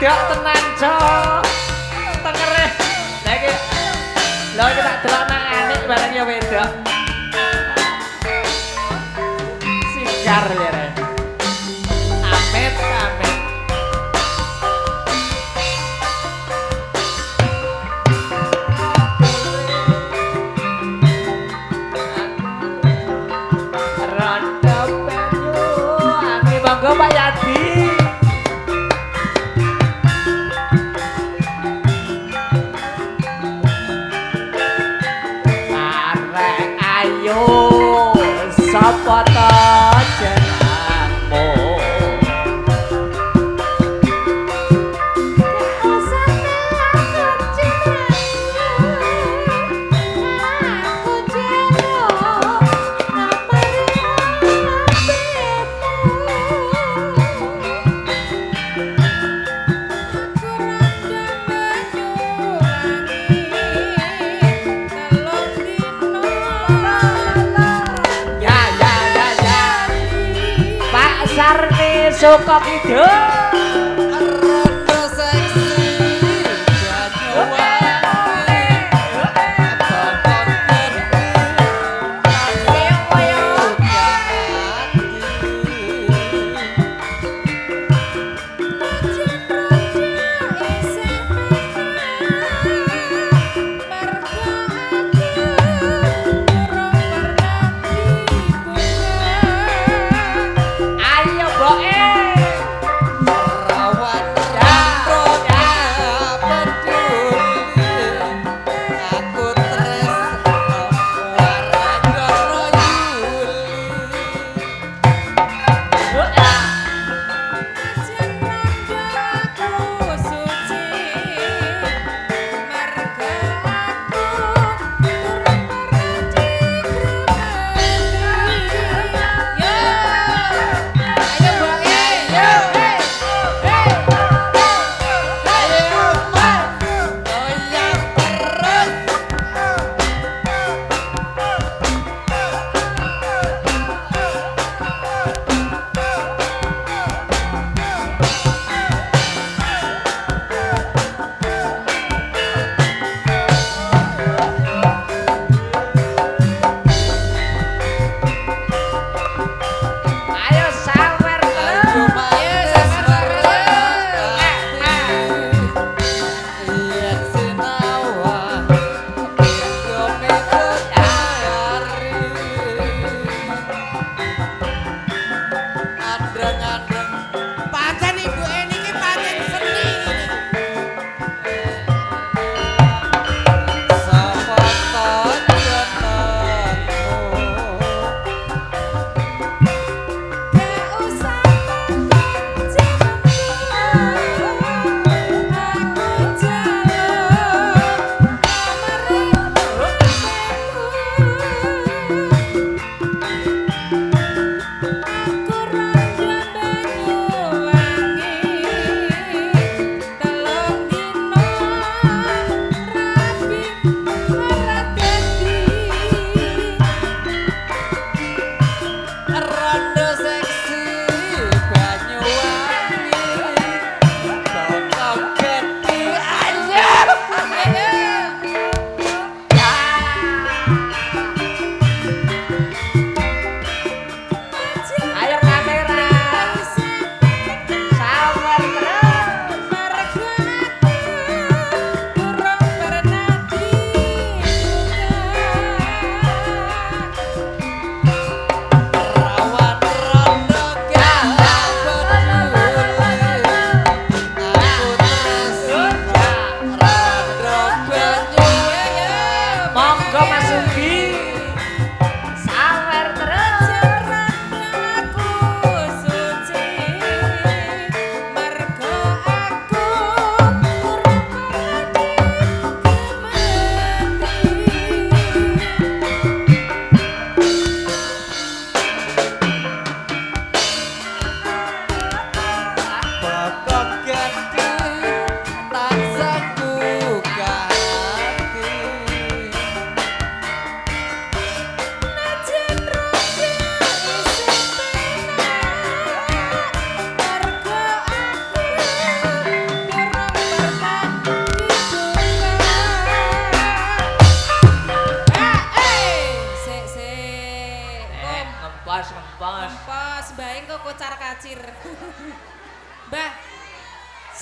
wedok tenan cok tengereh lagi lho iki tak delok nang anik bareng ya wedok sigar ya re amit amit rondo banyu angin monggo Pak Yadi sapa ta jenengmu Sarni Suka Kidul rondo seksi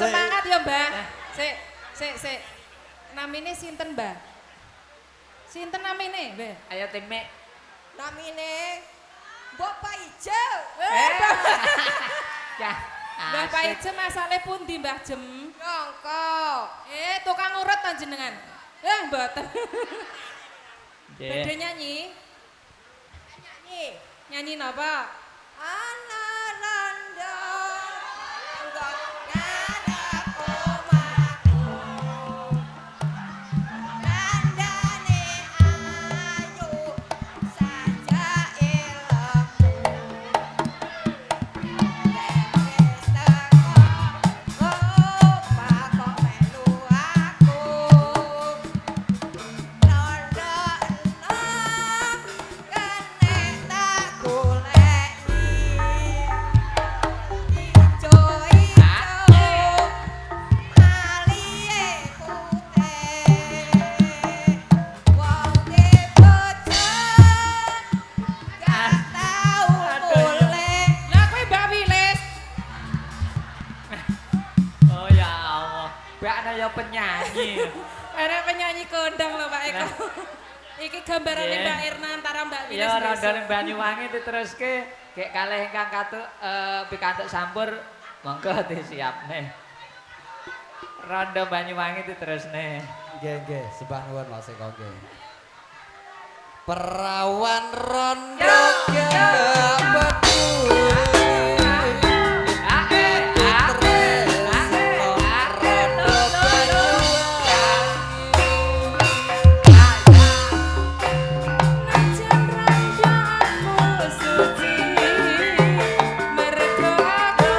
Semangat ya, Mbah. Sik. Namine sinten, Mbah? Sinten namine, Mbah? Ayo Timi. Namine Mbok Pak Ijo. Ya. Mbah Pak Ijo masale pundi, Mbah Jem? Rongko. Tukang urut panjenengan. Mboten. Nggih. Badhe nyanyi? Nyanyi. Nyanyi napa? Ana randa. Enggak ada komaku. Randane ayu saja ilmu. Wis teko Pak kok melu aku. Randa enom kenek tak goleki. Ijo-ijo alihe putih. Wong bojo gak tau boleh. Lah kowe Mbak Wilis. Oh ya Allah. Mbak ana ya penyanyi. Ada penyanyi kondang lho Pak Eko. Nah. Iki gambarane Nggih. Mbak Irna antara Mbak Wilis. Ya besok. rondo ning Banyuwangi diteruske gek kalih ingkang katuk pikantuk sampur monggo disiapne. Rondo Banyuwangi diterusne. Nggih, sembah nuwun Mas Eko nggih. Perawan rondo Najan raja aku suci, mergo aku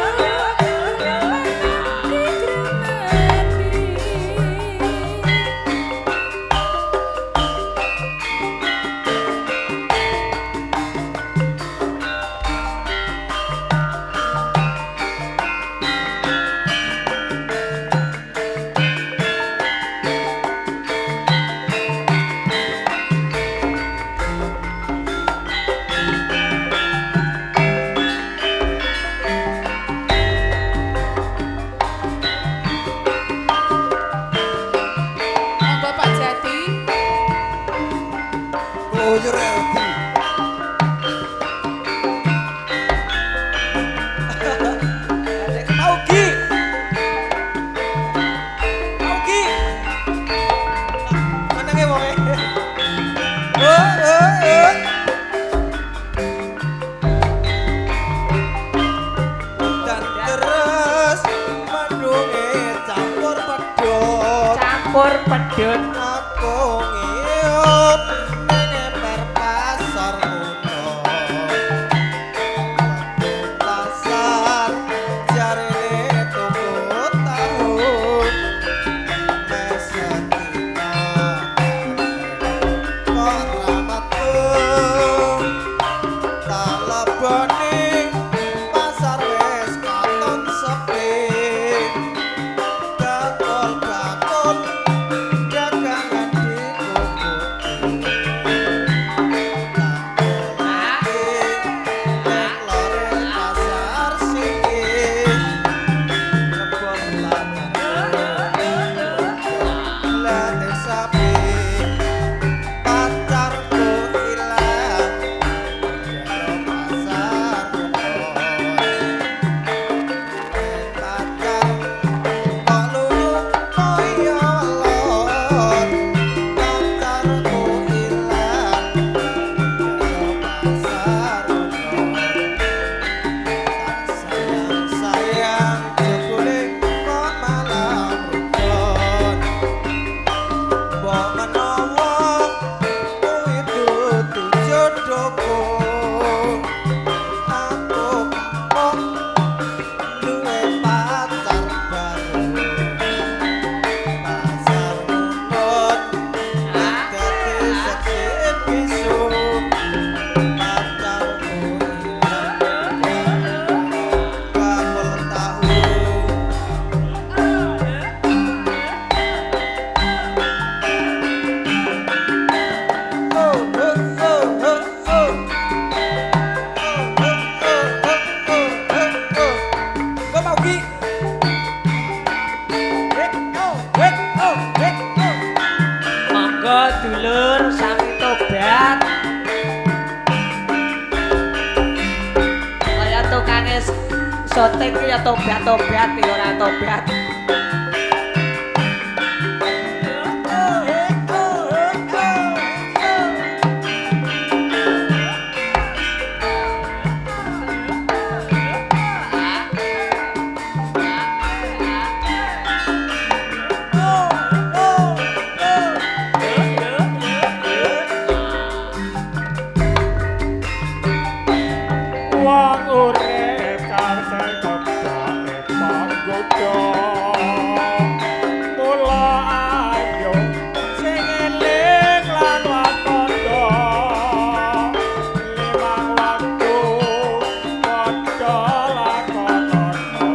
Monggo Pak Jati. Uyur Eldi. Adek Augi. Augi. Menenge wonge. Oh. Dan terus madunge campur pedhot. Campur pedhut. Aku ngiyup neneper pasar kuno. Pasar jarine tuku tahu. Mesetina kok ramatu. Taleboni pasar wis katon sepi. Bakul-bakul dagangan Syuting ku ya tobat-tobat ya ora tobat. Wong urip karse kebake panggoda mula ayo sing eling lan wakoda limang waktu padha lakonono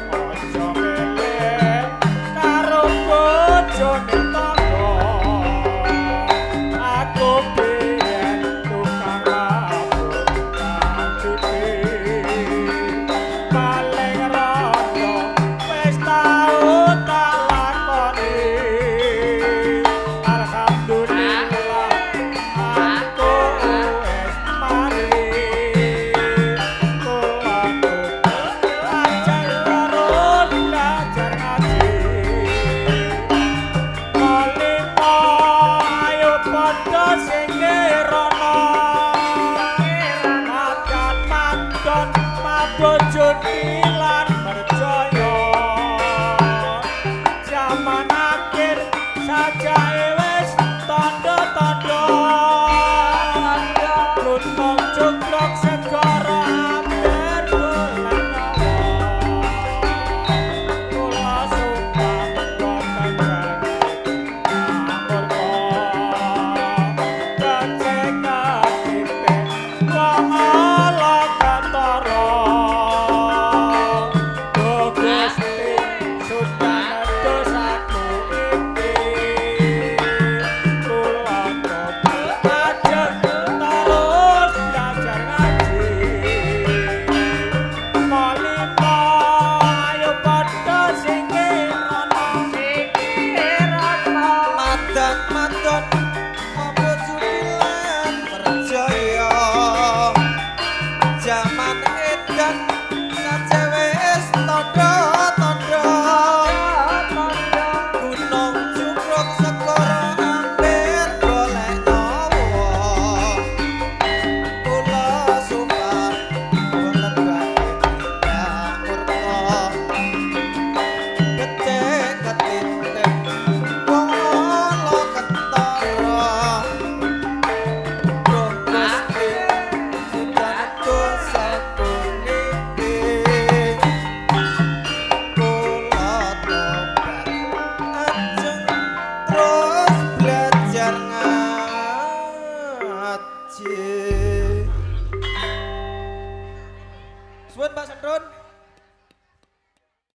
aja milih karo bojone tangga aku biyen tukang paling rondo wis tau tak lakoni alhamdulillah aku wis mari kulaku ajar terus belajar ngaji kalimo ayo padha sing ngerono makan manton mabojo lan percaya zaman akhir saja wis tanda-tanda luntang cukrok segara hampir bulan nyawa kula sumpah boten murka kecekan tipe wong ala katara Gusti sudah dosaku iki kula tobat ajeng terus belajar ngaji malima ayo padha sing ngerono Madan-madan apa judilan percaya zaman edan saja wis tanda-tanda gunung cukruk segara hampir golek nyawa kula sumpah boten bakal tidak murka becik ketintip wong ala ketara Duh Gusti sudah dosaku niki kula tobat ajeng terus belajar ngaji Suwun Pak Sentun